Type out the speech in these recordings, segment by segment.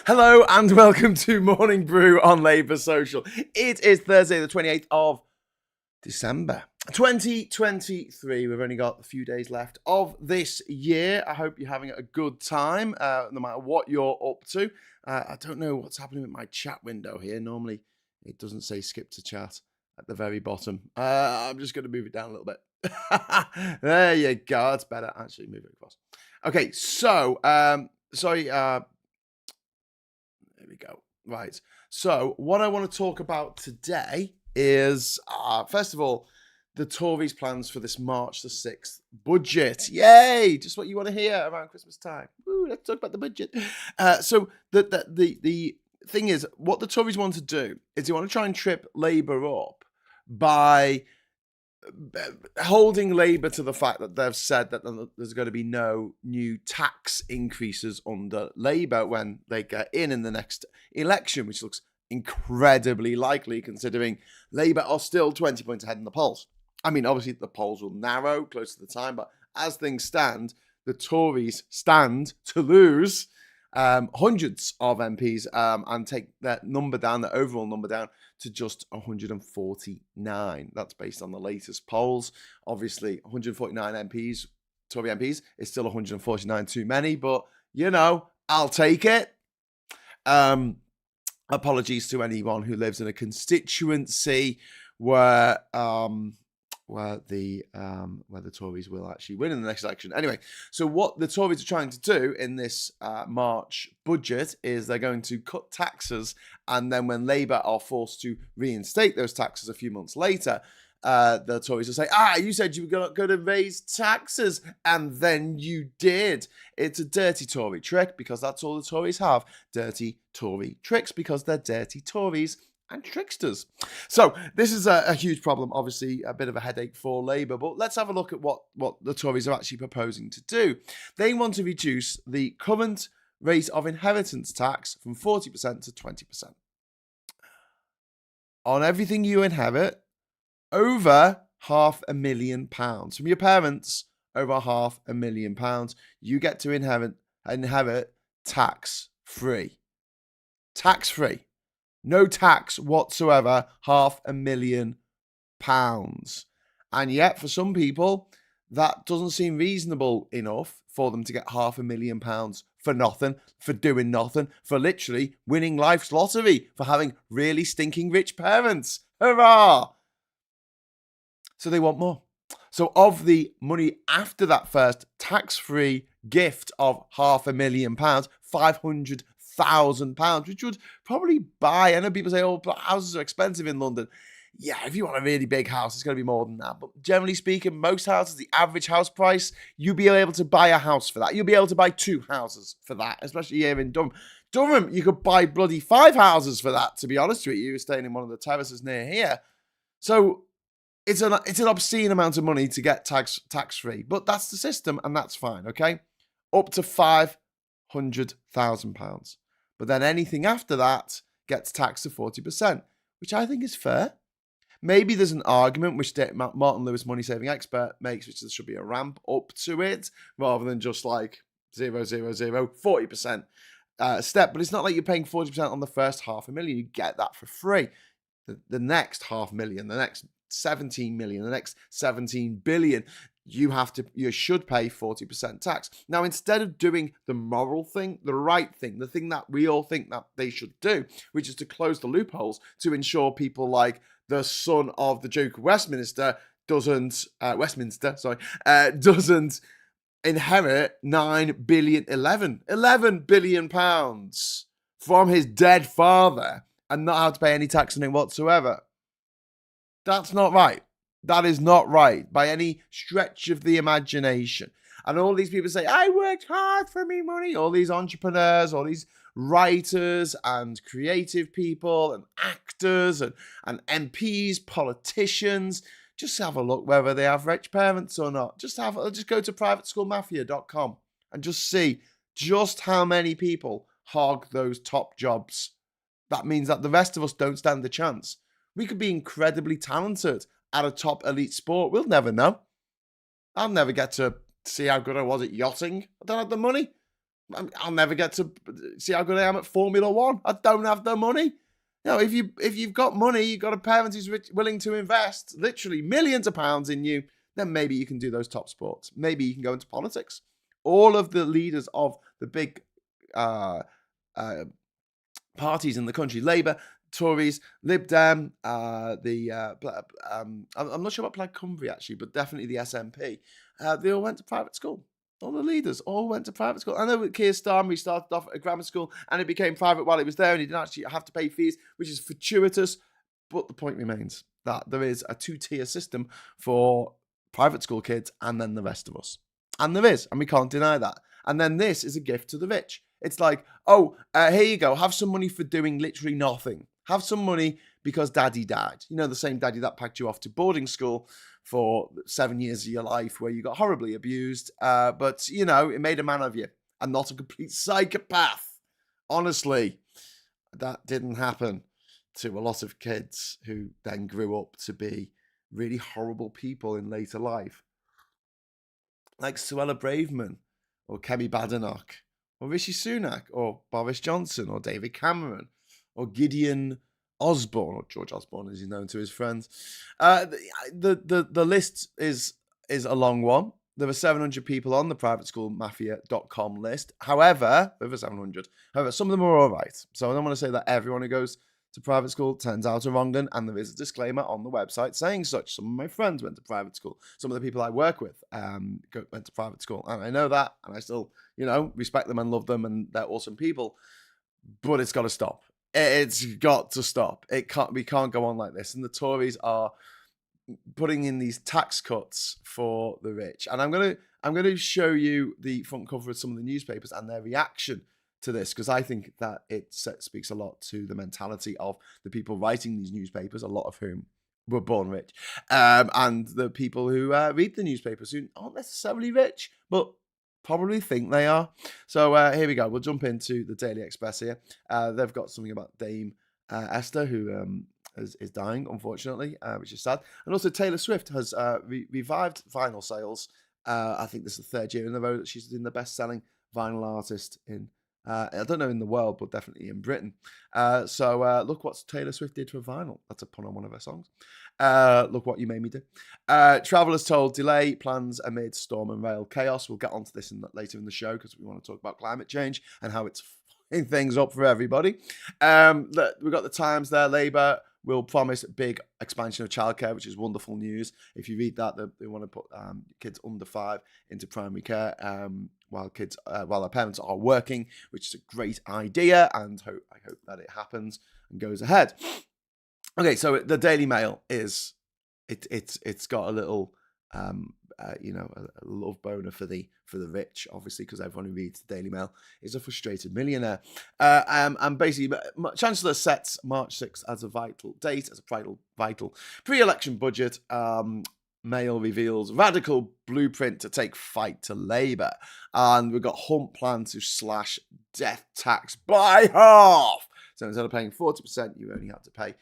Hello and welcome to Morning Brew on Labour Social. It is Thursday, the 28th of December, 2023. We've only got a few days left of this year. I hope you're having a good time, no matter what you're up to. I don't know what's happening with my chat window here. Normally, it doesn't say skip to chat at the very bottom. I'm just going to move it down a little bit. There you go. That's better. Actually, move it across. Okay, so, there we go. Right. So what I want to talk about today is, first of all, the Tories' plans for this March the 6th budget. Yay! Just what you want to hear around Christmas time. Woo, let's talk about the budget. So the thing is, what the Tories want to do is they want to try and trip Labour up by holding Labour to the fact that they've said that there's going to be no new tax increases under Labour when they get in the next election, which looks incredibly likely considering Labour are still 20 points ahead in the polls. I mean, obviously the polls will narrow close to the time, but as things stand, the Tories stand to lose hundreds of MPs and take that number down, the overall number down, to just 149. That's based on the latest polls. Obviously, 149 MPs, Tory MPs, is still 149 too many, but, you know, I'll take it. Apologies to anyone who lives in a constituency where the Tories will actually win in the next election. Anyway, so what the Tories are trying to do in this March budget is they're going to cut taxes, and then when Labour are forced to reinstate those taxes a few months later, the Tories will say, you said you were going to raise taxes, and then you did. It's a dirty Tory trick, because that's all the Tories have. Dirty Tory tricks, because they're dirty Tories and tricksters. So this is a huge problem, obviously a bit of a headache for Labour, but let's have a look at what the Tories are actually proposing to do. They want to reduce the current rate of inheritance tax from 40% to 20%. On everything you inherit over £500,000. From your parents, over £500,000, you get to inherit tax-free. Tax-free. No tax whatsoever, £500,000. And yet, for some people, that doesn't seem reasonable enough for them to get £500,000 for nothing, for doing nothing, for literally winning life's lottery, for having really stinking rich parents. Hurrah! So they want more. So of the money after that first tax-free gift of £500,000, £500,000, which would probably buy, I know people say, but houses are expensive in London. Yeah, if you want a really big house, it's going to be more than that. But generally speaking, most houses, the average house price, you'll be able to buy a house for that. You'll be able to buy 2 houses for that, especially here in Durham. Durham, you could buy bloody 5 houses for that, to be honest with you. You're staying in one of the terraces near here. So it's an obscene amount of money to get tax-free. But that's the system, and that's fine, okay? Up to £500,000. But then anything after that gets taxed to 40%, which I think is fair. Maybe there's an argument which Martin Lewis, money saving expert, makes, which there should be a ramp up to it rather than just like 40% step. But it's not like you're paying 40% on the first £500,000. You get that for free. The next £500,000, the next 17 million, the next 17 billion, you should pay 40% tax. Now, instead of doing the moral thing, the right thing, the thing that we all think that they should do, which is to close the loopholes to ensure people like the son of the Duke of Westminster doesn't inherit 11 billion pounds from his dead father and not have to pay any tax on it whatsoever. That's not right. That is not right by any stretch of the imagination. And all these people say, I worked hard for me money. All these entrepreneurs, all these writers and creative people and actors and MPs, politicians, just have a look whether they have rich parents or not. Just go to privateschoolmafia.com and just see just how many people hog those top jobs. That means that the rest of us don't stand a chance. We could be incredibly talented at a top elite sport. We'll never know. I'll never get to see how good I was at yachting. I don't have the money. I'll never get to see how good I am at Formula One. I don't have the money. If you've got money, you've got a parent who's willing to invest literally millions of pounds in you, then maybe you can do those top sports. Maybe you can go into politics. All of the leaders of the big uh, parties in the country, Labour, Tories, Lib Dem, I'm not sure about Plaid Cymru actually, but definitely the SNP, they all went to private school. All the leaders all went to private school. I know with Keir Starmer, he started off at a grammar school and it became private while he was there and he didn't actually have to pay fees, which is fortuitous. But the point remains that there is a two-tier system for private school kids and then the rest of us. And there is, and we can't deny that. And then this is a gift to the rich. It's like, here you go. Have some money for doing literally nothing. Have some money because daddy died. You know, the same daddy that packed you off to boarding school for 7 years of your life where you got horribly abused. But, you know, it made a man of you and not a complete psychopath. Honestly, that didn't happen to a lot of kids who then grew up to be really horrible people in later life. Like Suella Braverman or Kemi Badenoch or Rishi Sunak or Boris Johnson or David Cameron or Gideon Osborne, or George Osborne as he's known to his friends. The list is a long one. There are 700 people on the privateschoolmafia.com list. However, over 700. However, some of them are all right. So I don't want to say that everyone who goes to private school turns out a wrong un, and there is a disclaimer on the website saying such. Some of my friends went to private school. Some of the people I work with went to private school, and I know that, and I still, respect them and love them, and they're awesome people. But it's got to stop. It's got to stop. We can't go on like this. And the Tories are putting in these tax cuts for the rich. And I'm gonna show you the front cover of some of the newspapers and their reaction to this, because I think that it speaks a lot to the mentality of the people writing these newspapers, a lot of whom were born rich, and the people who read the newspapers who aren't necessarily rich, but probably think they are. So here we go. We'll jump into the Daily Express here. They've got something about Dame Esther, who is dying, unfortunately, which is sad. And also Taylor Swift has revived vinyl sales. I think this is the third year in a row that she's been the best-selling vinyl artist in, I don't know in the world, but definitely in Britain. So look what Taylor Swift did for vinyl. That's a pun on one of her songs. Look what you made me do. Travellers told delay plans amid storm and rail chaos. We'll get onto this later in the show because we want to talk about climate change and how it's fucking things up for everybody. We've got the Times there. Labour will promise big expansion of childcare, which is wonderful news. If you read that, they want to put kids under 5 into primary care while their parents are working, which is a great idea, and I hope that it happens and goes ahead. Okay, so the Daily Mail it's got a little a love boner for the rich, obviously, because everyone who reads the Daily Mail is a frustrated millionaire. And basically, Chancellor sets March 6th as a vital date, as a vital pre-election budget. Mail reveals radical blueprint to take fight to Labour. And we've got Hunt plan to slash death tax by half. So instead of paying 40%, you only have to pay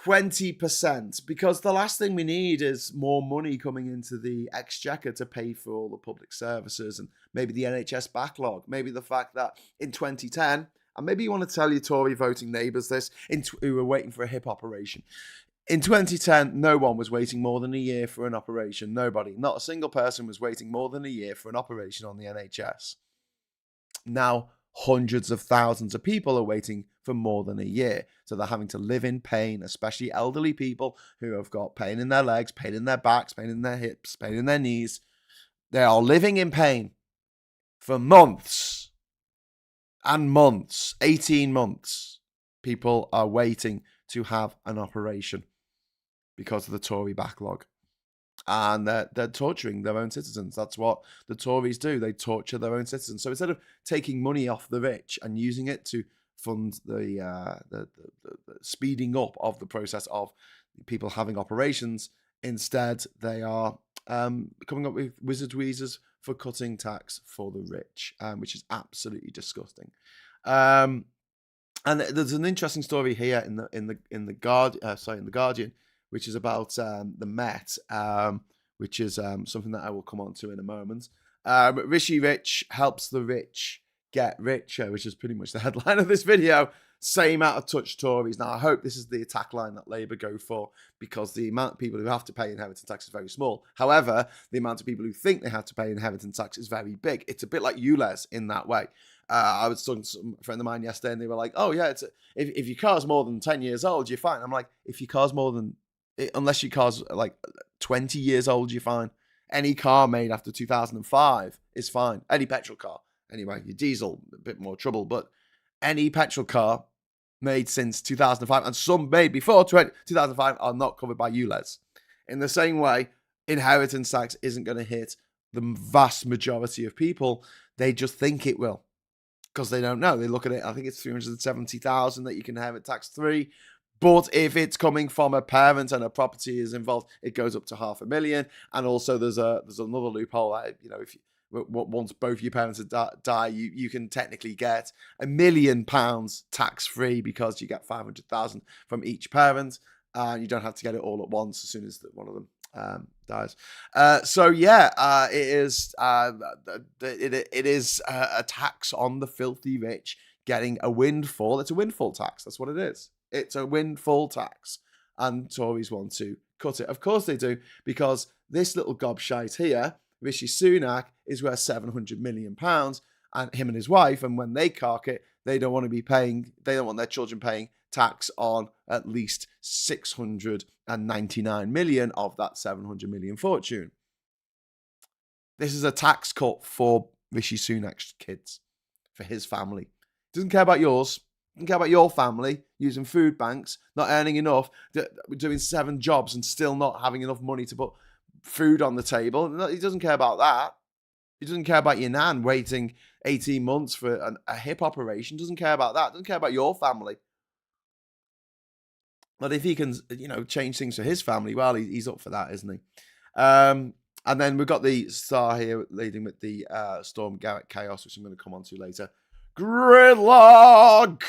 20%, because the last thing we need is more money coming into the exchequer to pay for all the public services and maybe the NHS backlog, maybe the fact that in 2010, and maybe you want to tell your Tory voting neighbours this, who were waiting for a hip operation. In 2010, no one was waiting more than a year for an operation. Nobody, not a single person was waiting more than a year for an operation on the NHS. Now, hundreds of thousands of people are waiting for more than a year. So they're having to live in pain, especially elderly people who have got pain in their legs, pain in their backs, pain in their hips, pain in their knees. They are living in pain for months and months, 18 months. People are waiting to have an operation because of the Tory backlog. And they're torturing their own citizens. That's what the Tories do. They torture their own citizens. So instead of taking money off the rich and using it to fund the speeding up of the process of people having operations, instead they are coming up with wizard wheezers for cutting tax for the rich, which is absolutely disgusting. And there's an interesting story here in the Guardian, which is about the Met, which is something that I will come on to in a moment. Rishi Rich helps the rich get richer, which is pretty much the headline of this video. Same out of touch Tories. Now, I hope this is the attack line that Labour go for, because the amount of people who have to pay inheritance tax is very small. However, the amount of people who think they have to pay inheritance tax is very big. It's a bit like ULEZ in that way. I was talking to some friend of mine yesterday, and they were like, "Oh yeah, if your car's more than 10 years old, you're fine." I'm like, if your car's more than, unless your car's like 20 years old, you're fine. Any car made after 2005 is fine. Any petrol car, anyway. Your diesel, a bit more trouble, but any petrol car made since 2005, and some made before 2005, are not covered by ULEZ. In the same way, inheritance tax isn't going to hit the vast majority of people. They just think it will, because they don't know. They look at it, I think it's 370,000 that you can inherit tax-free. But if it's coming from a parent and a property is involved, it goes up to $500,000. And also there's another loophole that, if once both your parents die, you can technically get £1 million tax-free, because you get 500,000 from each parent, and you don't have to get it all at once as soon as one of them dies. It is a tax on the filthy rich getting a windfall. It's a windfall tax. That's what it is. It's a windfall tax, and Tories want to cut it. Of course they do, because this little gobshite here, Rishi Sunak, is worth £700 million, and him and his wife, and when they cark it, they don't want their children paying tax on at least 699 million of that 700 million fortune. This is a tax cut for Rishi Sunak's kids, for his family. Doesn't care about yours. Doesn't care about your family using food banks, not earning enough, doing 7 jobs and still not having enough money to put food on the table. He doesn't care about that. He doesn't care about your nan waiting 18 months for a hip operation. Doesn't care about that. Doesn't care about your family. But if he can, change things for his family, well, he's up for that, isn't he? And then we've got the star here leading with the Storm Garrett chaos, which I'm going to come on to later. Gridlock!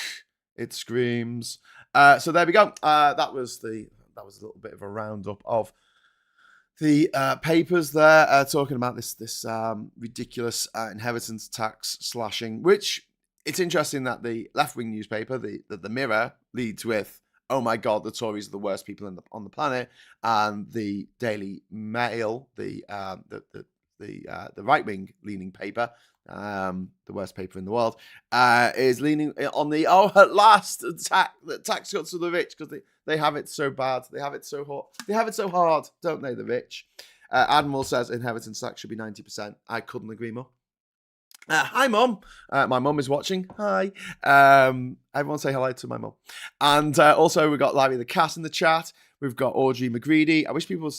It screams. So there we go. That was a little bit of a roundup of the papers there, talking about this ridiculous inheritance tax slashing, which it's interesting that the left-wing newspaper, the Mirror, leads with, "Oh my God, the Tories are the worst people on the planet," and the Daily Mail, the right-wing leaning paper, the worst paper in the world, is leaning on the at last tax cuts to the rich, because they have it so bad, they have it so hot, they have it so hard, don't they, the rich? Admiral says inheritance tax should be 90%. I couldn't agree more. Hi, Mum. My mum is watching. Hi. Everyone say hello to my mum. And also, we've got Larry the Cat in the chat. We've got Audrey McGreedy. I wish people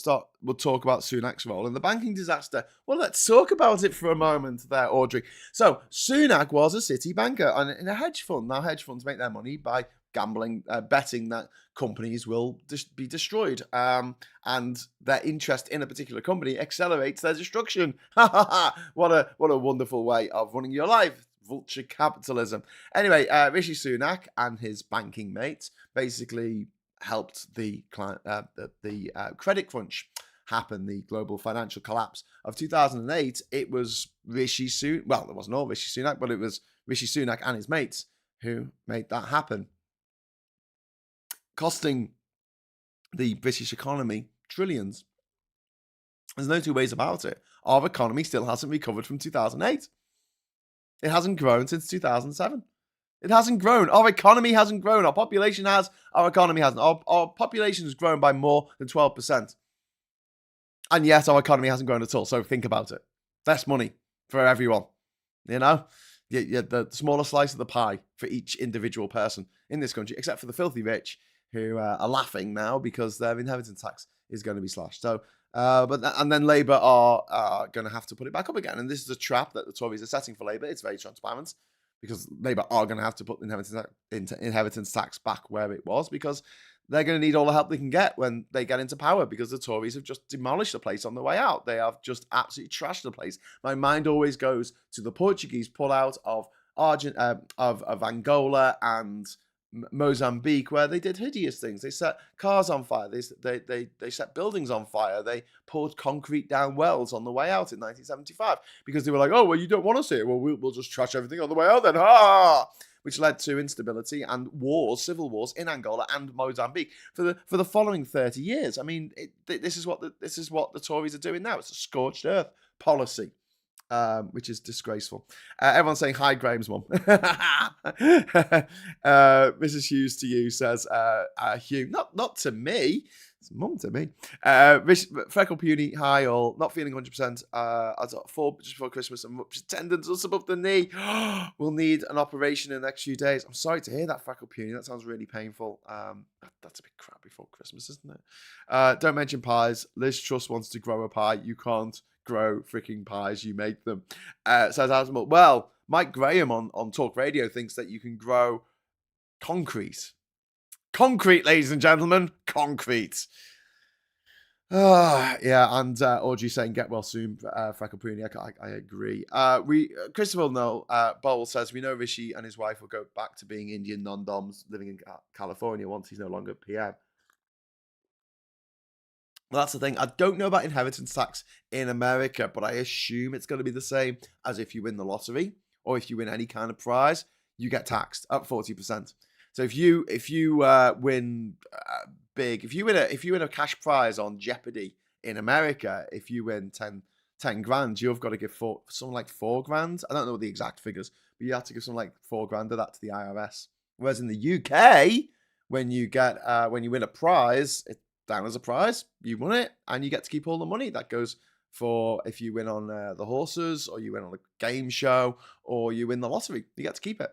would talk about Sunak's role in the banking disaster. Well, let's talk about it for a moment there, Audrey. So, Sunak was a city banker and in a hedge fund. Now, hedge funds make their money by gambling, betting that companies will be destroyed, and their interest in a particular company accelerates their destruction. What a wonderful way of running your life. Vulture capitalism. Anyway, Rishi Sunak and his banking mates basically helped the credit crunch happen, the global financial collapse of 2008. It was Rishi Sunak. Well, it wasn't all Rishi Sunak, but it was Rishi Sunak and his mates who made that happen, costing the British economy trillions. There's no two ways about it. Our economy still hasn't recovered from 2008. It hasn't grown since 2007. It hasn't grown. Our economy hasn't grown. Our population has. Our economy hasn't. Our population has grown by more than 12%. And yet our economy hasn't grown at all. So think about it. Less money for everyone. The smaller slice of the pie for each individual person in this country, except for the filthy rich, who are laughing now because their inheritance tax is going to be slashed. So, and then Labour are going to have to put it back up again. And this is a trap that the Tories are setting for Labour. It's very transparent, because Labour are going to have to put the inheritance tax back where it was, because they're going to need all the help they can get when they get into power, because the Tories have just demolished the place on the way out. They have just absolutely trashed the place. My mind always goes to the Portuguese pullout of Angola and Mozambique, where they did hideous things. They set cars on fire. They set buildings on fire. They poured concrete down wells on the way out in 1975 because they were like, oh, well, you don't want us here. Well, we'll just trash everything on the way out then. Ha! Which led to instability and wars, civil wars in Angola and Mozambique for the following 30 years. I mean, this is what the Tories are doing now. It's a scorched earth policy. Which is disgraceful. Everyone's saying hi, Graham's mum. Mrs. Hughes to you says, Hugh, not to me. It's mum to me. Freckle Puny, hi all. Not feeling 100%. I got 4 just before Christmas and much tendons just above the knee. We'll need an operation in the next few days. I'm sorry to hear that, Freckle Puny. That sounds really painful. That's a bit crap before Christmas, isn't it? Don't mention pies. Liz Truss wants to grow a pie. You can't grow freaking pies, you make them. Says Asmal. Well, Mike Graham on Talk Radio thinks that you can grow concrete. Concrete, ladies and gentlemen. Concrete. Yeah, and Audrey saying get well soon, Freckle Pooney. I agree. Christopher Bowl says we know Rishi and his wife will go back to being Indian non-doms living in California once he's no longer PM. Well, that's the thing. I don't know about inheritance tax in America, but I assume it's going to be the same as if you win the lottery or if you win any kind of prize, you get taxed up 40%. So if you win big, if you win a cash prize on Jeopardy in America, if you win 10 grand, you've got to give something like 4 grand. I don't know the exact figures, but you have to give something like 4 grand of that to the IRS. Whereas in the UK, when you win a prize, it's down as a prize, you won it, and you get to keep all the money. That goes for if you win on the horses, or you win on a game show, or you win the lottery. You get to keep it.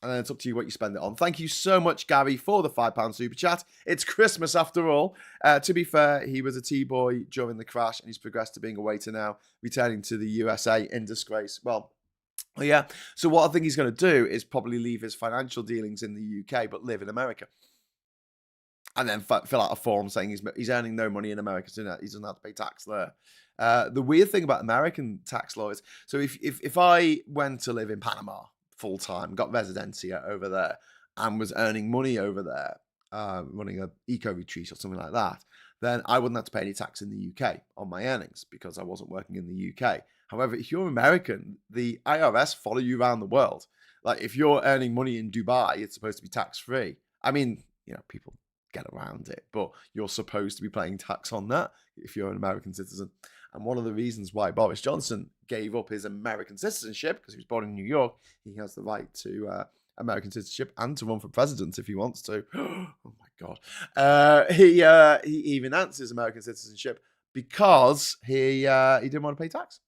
And then it's up to you what you spend it on. Thank you so much, Gary, for the £5 super chat. It's Christmas after all. To be fair, he was a T-boy during the crash, and he's progressed to being a waiter now, returning to the USA in disgrace. Well, yeah. So what I think he's going to do is probably leave his financial dealings in the UK, but live in America. And then fill out a form saying he's earning no money in America, so he doesn't have to pay tax there. The weird thing about American tax law is, so if I went to live in Panama full time, got residencia over there, and was earning money over there, running an eco retreat or something like that, then I wouldn't have to pay any tax in the UK on my earnings because I wasn't working in the UK. However, if you're American, the IRS follow you around the world. Like if you're earning money in Dubai, it's supposed to be tax free. I mean, people get around it, but you're supposed to be paying tax on that if you're an American citizen. And one of the reasons why Boris Johnson gave up his American citizenship, because he was born in New York, he has the right to American citizenship and to run for president if he wants to. Oh my God. He even answers American citizenship because he didn't want to pay tax.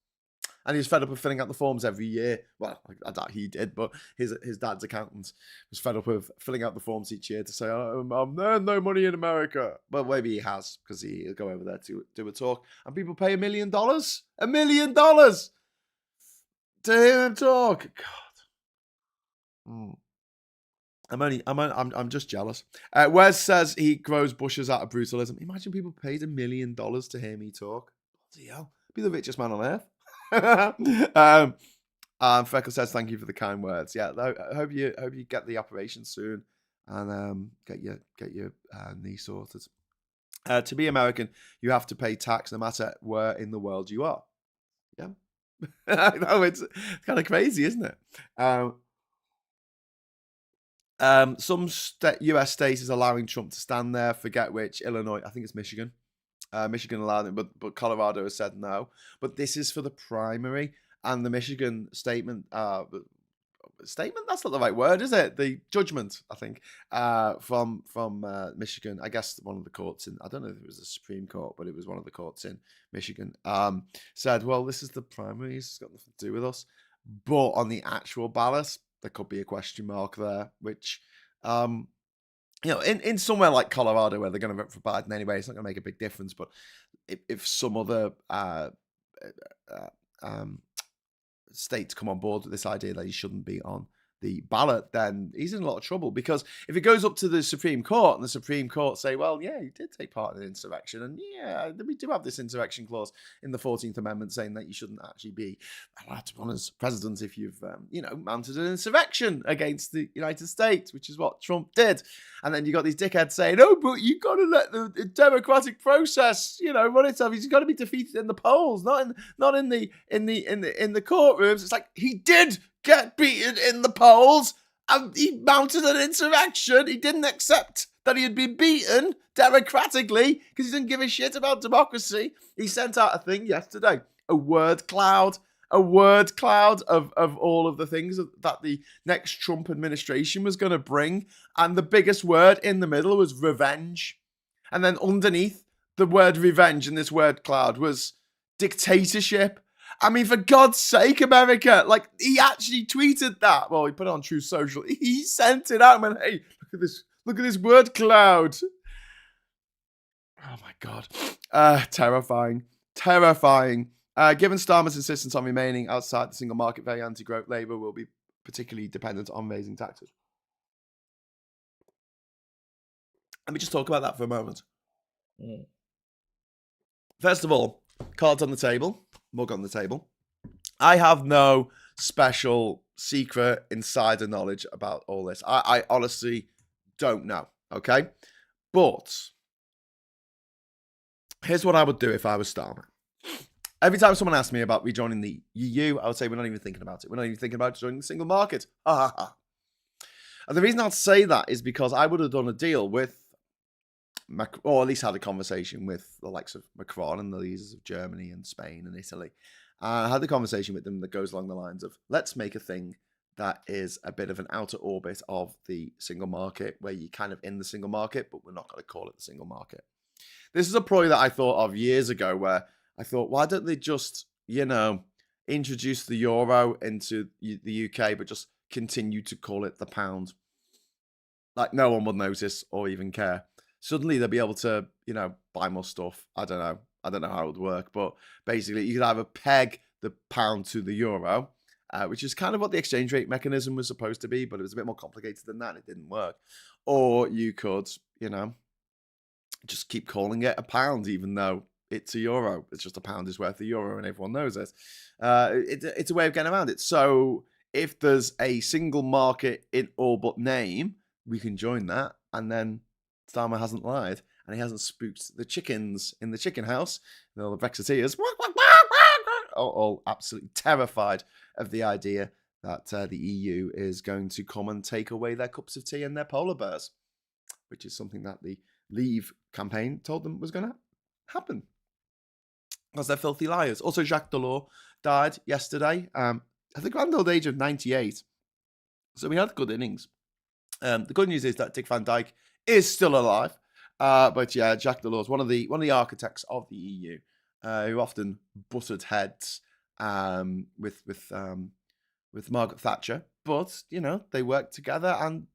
And he was fed up with filling out the forms every year. Well, I doubt he did, but his dad's accountant was fed up with filling out the forms each year to say, I'm earning no money in America. Well, maybe he has, because he'll go over there to do a talk. And people pay $1 million. $1 million! To hear him talk. God. I'm just jealous. Wes says he grows bushes out of brutalism. Imagine people paid $1 million to hear me talk. Bloody hell. Be the richest man on earth. Freckle says thank you for the kind words. Yeah, I hope you get the operation soon and get your knee sorted. To be American, you have to pay tax no matter where in the world you are. Yeah, I know it's kind of crazy, isn't it? Some US state is allowing Trump to stand there. Forget which. Illinois, I think it's Michigan. Michigan allowed it, but Colorado has said no. But this is for the primary, and the Michigan statement. Statement? That's not the right word, is it? The judgment, I think, from Michigan. I guess one of the courts in. I don't know if it was the Supreme Court, but it was one of the courts in Michigan. Said, well, this is the primary. It's got nothing to do with us. But on the actual ballot, there could be a question mark there, which. In somewhere like Colorado where they're going to vote for Biden anyway, it's not going to make a big difference. But if some other states come on board with this idea that he shouldn't be on the ballot, then he's in a lot of trouble, because if it goes up to the Supreme Court and the Supreme Court say, well, yeah, you did take part in an insurrection, and yeah, we do have this insurrection clause in the 14th Amendment saying that you shouldn't actually be allowed to run as president if you've, mounted an insurrection against the United States, which is what Trump did. And then you got these dickheads saying, oh, but you've got to let the democratic process, run itself. He's got to be defeated in the polls, not in the courtrooms. It's like, he did get beaten in the polls, and he mounted an insurrection. He didn't accept that he had been beaten democratically because he didn't give a shit about democracy. He sent out a thing yesterday, a word cloud of all of the things that the next Trump administration was going to bring. And the biggest word in the middle was revenge. And then underneath the word revenge in this word cloud was dictatorship. I mean, for God's sake, America, like, he actually tweeted that. Well, he put it on True Social. He sent it out and went, hey, look at this word cloud. Oh my God. Terrifying. Given Starmer's insistence on remaining outside the single market, very anti-growth, Labour will be particularly dependent on raising taxes. Let me just talk about that for a moment. First of all, cards on the table, mug on the table. I have no special secret insider knowledge about all this. I honestly don't know, okay? But here's what I would do if I was Starmer. Every time someone asks me about rejoining the EU, I would say, we're not even thinking about it. We're not even thinking about joining the single market. And the reason I'd say that is because I would have done a deal with, or at least had a conversation with the likes of Macron and the leaders of Germany and Spain and Italy. I had the conversation with them that goes along the lines of, let's make a thing that is a bit of an outer orbit of the single market, where you're kind of in the single market, but we're not going to call it the single market. This is a ploy that I thought of years ago, where I thought, why don't they just, introduce the euro into the UK, but just continue to call it the pound? Like, no one would notice or even care. Suddenly they'll be able to, buy more stuff. I don't know how it would work, but basically you could either peg the pound to the euro, which is kind of what the exchange rate mechanism was supposed to be, but it was a bit more complicated than that, and it didn't work. Or you could, just keep calling it a pound, even though it's a euro. It's just a pound is worth a euro, and everyone knows it. It's a way of getting around it. So if there's a single market in all but name, we can join that, and then Starmer hasn't lied, and he hasn't spooked the chickens in the chicken house. And all the Brexiteers all absolutely terrified of the idea that the EU is going to come and take away their cups of tea and their polar bears, which is something that the Leave campaign told them was going to happen, because they're filthy liars. Also, Jacques Delors died yesterday at the grand old age of 98. So we had good innings. The good news is that Dick Van Dyke is still alive. But yeah, Jacques Delors, one of the architects of the EU, who often butted heads with Margaret Thatcher. But, they worked together, and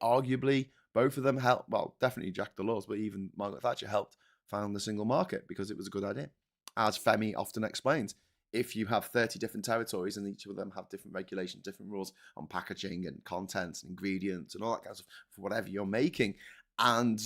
arguably both of them helped, well, definitely Jacques Delors, but even Margaret Thatcher helped found the single market because it was a good idea. As Femi often explains, if you have 30 different territories and each of them have different regulations, different rules on packaging and contents and ingredients and all that kind of stuff for whatever you're making, and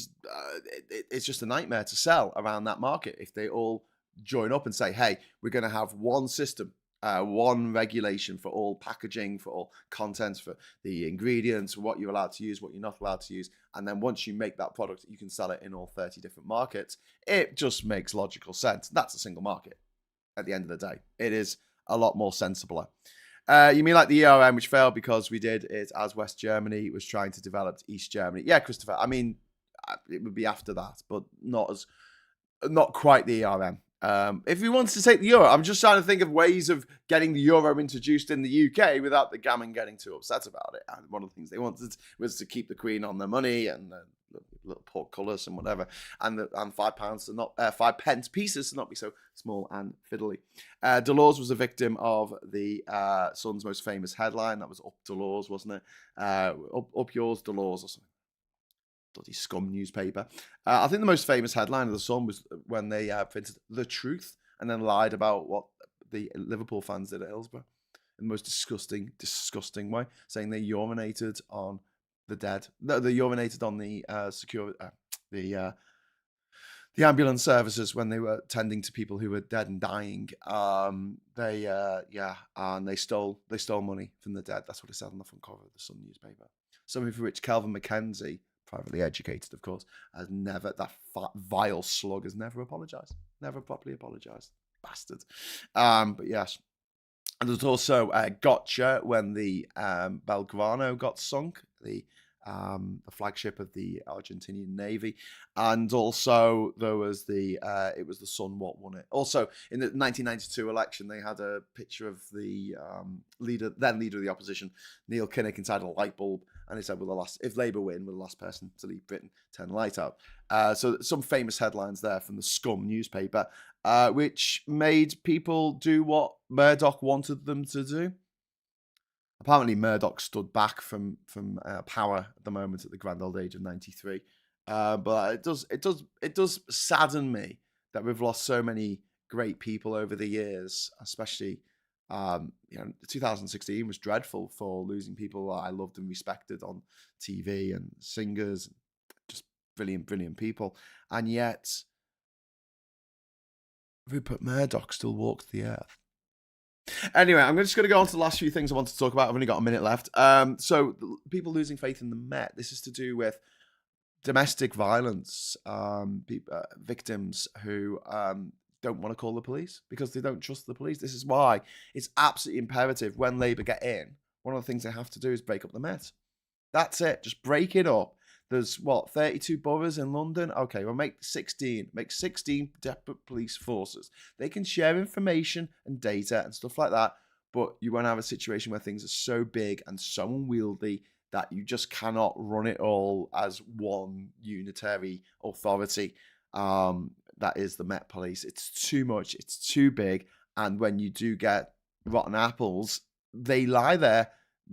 it's just a nightmare to sell around that market if they all join up and say, hey, we're going to have one system, one regulation for all packaging, for all contents, for the ingredients, what you're allowed to use, what you're not allowed to use. And then once you make that product, you can sell it in all 30 different markets. It just makes logical sense. That's a single market at the end of the day. It is a lot more sensibler. You mean like the ERM, which failed because we did it as West Germany was trying to develop East Germany? Yeah, Christopher. I mean, it would be after that, but not quite the ERM. If we wanted to take the euro, I'm just trying to think of ways of getting the euro introduced in the UK without the gammon getting too upset about it. And one of the things they wanted was to keep the Queen on their money and little portcullis and whatever, and £5 to not 5 pence pieces to not be so small and fiddly. Delors was a victim of the Sun's most famous headline. That was Up Delors, wasn't it? Up yours, Delors, or something. Bloody scum newspaper. I think the most famous headline of the Sun was when they printed the truth and then lied about what the Liverpool fans did at Hillsborough. in the most disgusting way, saying they urinated on the dead. No, they urinated on the ambulance services when they were tending to people who were dead and dying. And they stole money from the dead. That's what it said on the front cover of the Sun newspaper. Something for which Kelvin Mackenzie, privately educated, of course, has never, that vile slug has never apologised. Never properly apologised. Bastard. But yes. And there's also Gotcha when the Belgrano got sunk, the flagship of the Argentinian Navy, and also there was it was the Sun what won it. Also, in the 1992 election, they had a picture of the then leader of the opposition, Neil Kinnock, inside a light bulb, and it said, if Labour win, we're the last person to leave Britain, turn the light out. So some famous headlines there from the Scum newspaper, which made people do what Murdoch wanted them to do. Apparently, Murdoch stood back from power at the moment at the grand old age of 93. But it does sadden me that we've lost so many great people over the years, especially 2016 was dreadful for losing people I loved and respected on TV, and singers, just brilliant people. And yet, Rupert Murdoch still walks the earth. Anyway, I'm just going to go on to the last few things I want to talk about. I've only got a minute left. So people losing faith in the Met. This is to do with domestic violence, victims who don't want to call the police because they don't trust the police. This is why it's absolutely imperative when Labour get in, one of the things they have to do is break up the Met. That's it. Just break it up. There's 32 boroughs in London. Okay, we'll make 16. Make 16 separate police forces. They can share information and data and stuff like that, but you won't have a situation where things are so big and so unwieldy that you just cannot run it all as one unitary authority. That is the Met Police. It's too much. It's too big. And when you do get rotten apples, they lie there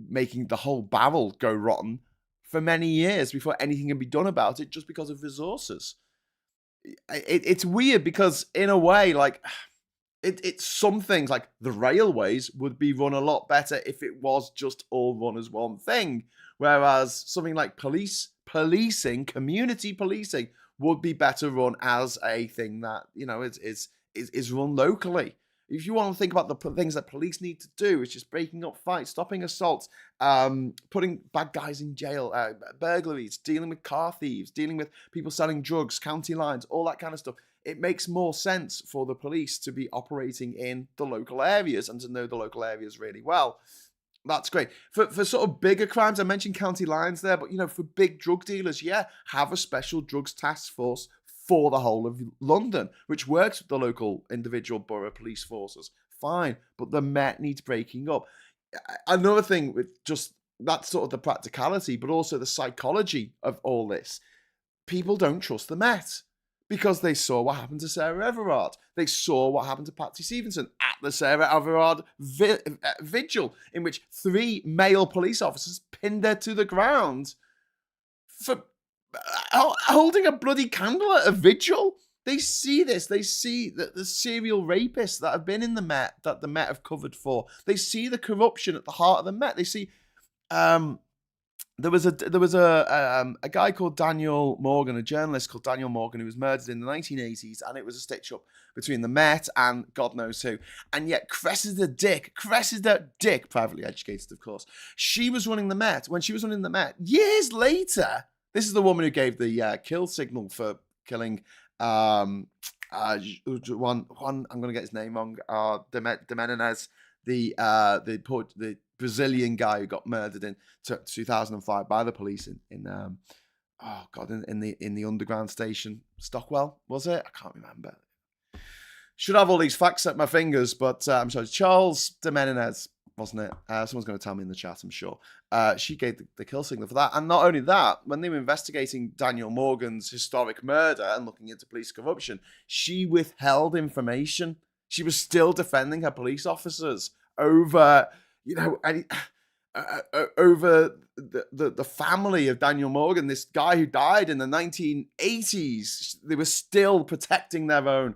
making the whole barrel go rotten for many years before anything can be done about it, just because of resources. It's weird because, in a way, it's some things like the railways would be run a lot better if it was just all run as one thing, whereas something like policing, community policing, would be better run as a thing that is run locally. If you want to think about the things that police need to do, it's just breaking up fights, stopping assaults, putting bad guys in jail, burglaries, dealing with car thieves, dealing with people selling drugs, county lines, all that kind of stuff. It makes more sense for the police to be operating in the local areas and to know the local areas really well. That's great. For sort of bigger crimes, I mentioned county lines there, but, for big drug dealers, have a special drugs task force for the whole of London, which works with the local individual borough police forces. Fine, but the Met needs breaking up. Another thing with just that's sort of the practicality, but also the psychology of all this. People don't trust the Met because they saw what happened to Sarah Everard. They saw what happened to Patsy Stevenson at the Sarah Everard vigil, in which 3 male police officers pinned her to the ground for holding a bloody candle at a vigil. They see this. They see the serial rapists that have been in the Met, that the Met have covered for. They see the corruption at the heart of the Met. They see there was a guy called Daniel Morgan, a journalist called Daniel Morgan, who was murdered in the 1980s, and it was a stitch-up between the Met and God knows who. And yet Cressida Dick, privately educated, of course, she was running the Met. When she was running the Met, years later, this is the woman who gave the kill signal for killing Juan, I'm going to get his name wrong, de Menezes, the Brazilian guy who got murdered in 2005 by the police in the underground station, Stockwell, was it? I can't remember. Should have all these facts at my fingers, but I'm sorry, Charles de Menezes, wasn't it? Someone's going to tell me in the chat, I'm sure. She gave the kill signal for that. And not only that, when they were investigating Daniel Morgan's historic murder and looking into police corruption, she withheld information. She was still defending her police officers over, over the family of Daniel Morgan, this guy who died in the 1980s. They were still protecting their own.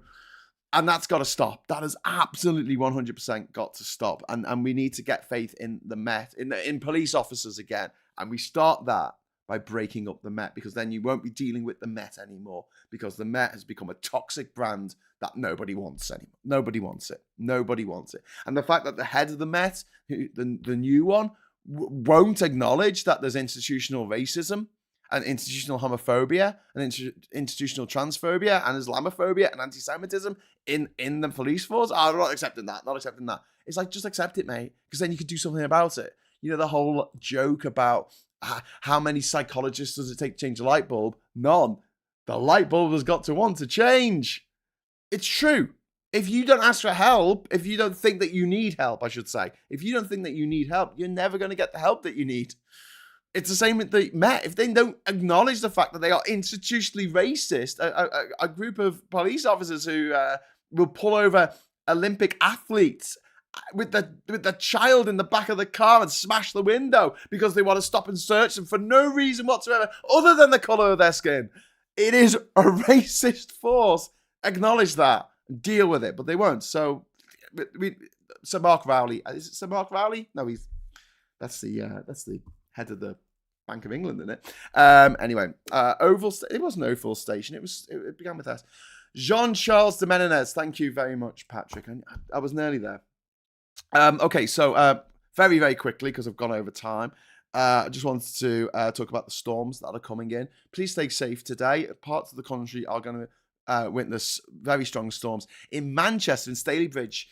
And that's got to stop. That has absolutely 100% got to stop. And we need to get faith in the Met, in police officers again. And we start that by breaking up the Met, because then you won't be dealing with the Met anymore, because the Met has become a toxic brand that nobody wants anymore. Nobody wants it. Nobody wants it. And the fact that the head of the Met, the new one, won't acknowledge that there's institutional racism and institutional homophobia and institutional transphobia and Islamophobia and anti-Semitism in the police force. Oh, I'm not accepting that. Not accepting that. It's like, just accept it, mate, because then you could do something about it. You know, the whole joke about how many psychologists does it take to change a light bulb? None. The light bulb has got to want to change. It's true. If you don't ask for help, if you don't think that you need help, I should say, if you don't think that you need help, you're never going to get the help that you need. It's the same with the Met. If they don't acknowledge the fact that they are institutionally racist, a group of police officers who will pull over Olympic athletes with the child in the back of the car and smash the window because they want to stop and search them for no reason whatsoever other than the colour of their skin. It is a racist force. Acknowledge that. Deal with it, but they won't. So, Sir Mark Rowley, is it Sir Mark Rowley? No, that's the head of the Bank of England, isn't it? Anyway, Oval. It wasn't Oval Station. It began with S. Jean-Charles de Menendez. Thank you very much, Patrick. I was nearly there. Okay, so very, very quickly, because I've gone over time, I just wanted to talk about the storms that are coming in. Please stay safe today. Parts of the country are going to witness very strong storms. In Manchester, in Stalybridge,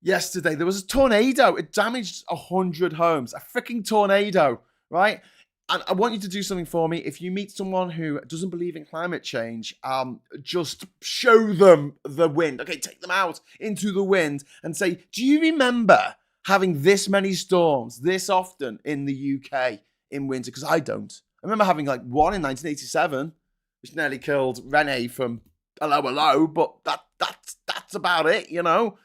yesterday, there was a tornado. It damaged 100 homes. A freaking tornado, right? And I want you to do something for me. If you meet someone who doesn't believe in climate change, just show them the wind. Okay, take them out into the wind and say, do you remember having this many storms this often in the UK in winter? Because I don't. I remember having like one in 1987, which nearly killed Renee from Hello, but that's about it, you know.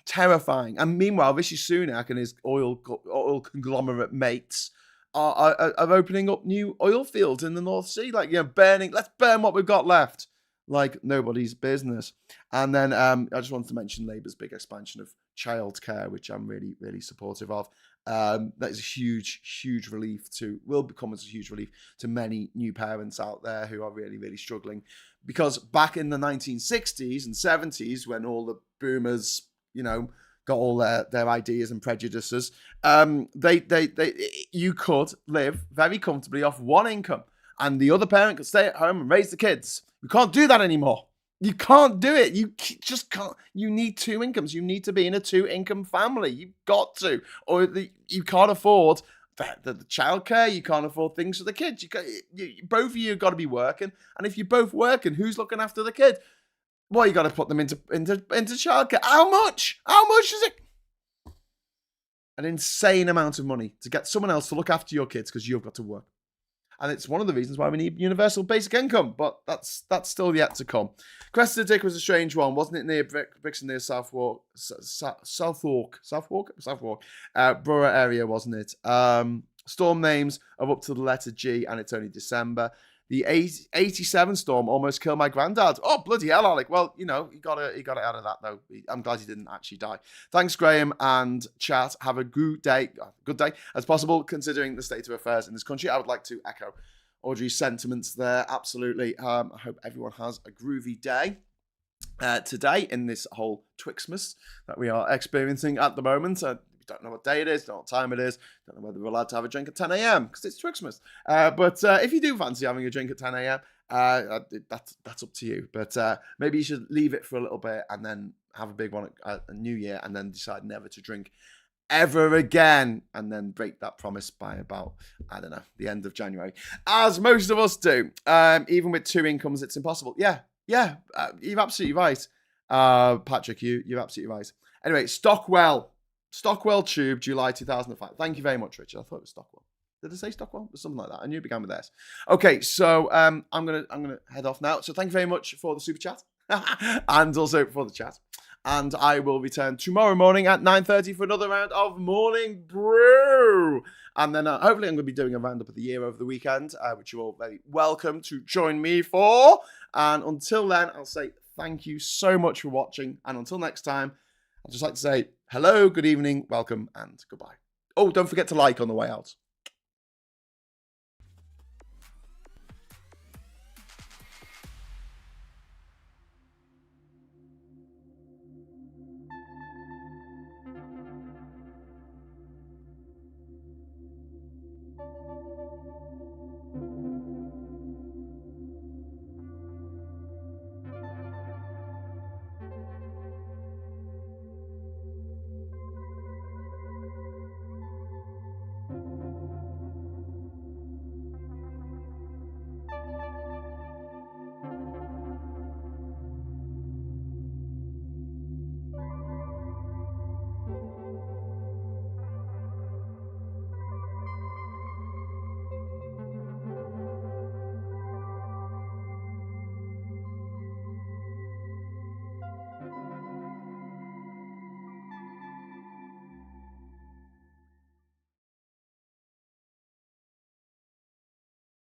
Terrifying. And meanwhile, Rishi Sunak and his oil conglomerate mates are opening up new oil fields in the North Sea, like, you know, let's burn what we've got left, like nobody's business. And then I just wanted to mention Labour's big expansion of childcare, which I'm really, really supportive of. That is a huge relief will become a huge relief to many new parents out there who are really, really struggling. Because back in the 1960s and 70s, when all the boomers, you know, got all their ideas and prejudices, you could live very comfortably off one income, and the other parent could stay at home and raise the kids. You can't do that anymore. You can't do it. You just can't. You need two incomes. You need to be in a two-income family. You've got to. Or you can't afford the childcare. You can't afford things for the kids. Both of you have got to be working. And if you're both working, who's looking after the kid? Well, you got to put them into childcare. How much? How much is it? An insane amount of money to get someone else to look after your kids because you've got to work. And it's one of the reasons why we need universal basic income, but that's still yet to come. Cressida Dick was a strange one, wasn't it? Near Brixton, near Southwark, Borough area, wasn't it? Storm names are up to the letter G, and it's only December. The 87 storm almost killed my granddad. Oh, bloody hell, Alec. Well, you know, he got it out of that, though. I'm glad he didn't actually die. Thanks, Graham and chat. Have a good day as possible, considering the state of affairs in this country. I would like to echo Audrey's sentiments there. Absolutely. I hope everyone has a groovy day today in this whole Twixmas that we are experiencing at the moment. We don't know what day it is, don't know what time it is, don't know whether we're allowed to have a drink at 10 a.m. because it's Twixmas. But if you do fancy having a drink at 10 a.m., that's up to you. But maybe you should leave it for a little bit and then have a big one at New Year and then decide never to drink ever again and then break that promise by about, I don't know, the end of January. As most of us do. Even with two incomes, it's impossible. Yeah, you're absolutely right. Patrick, you're absolutely right. Anyway, Stockwell Tube, July 2005. Thank you very much, Richard. I thought it was Stockwell. Did I say Stockwell? Or something like that. I knew it began with S. Okay, so I'm gonna head off now. So thank you very much for the super chat and also for the chat. And I will return tomorrow morning at 9:30 for another round of Morning Brew. And then hopefully I'm going to be doing a roundup of the year over the weekend, which you're all very welcome to join me for. And until then, I'll say thank you so much for watching. And until next time, I'd just like to say hello, good evening, welcome, and goodbye. Oh, don't forget to like on the way out.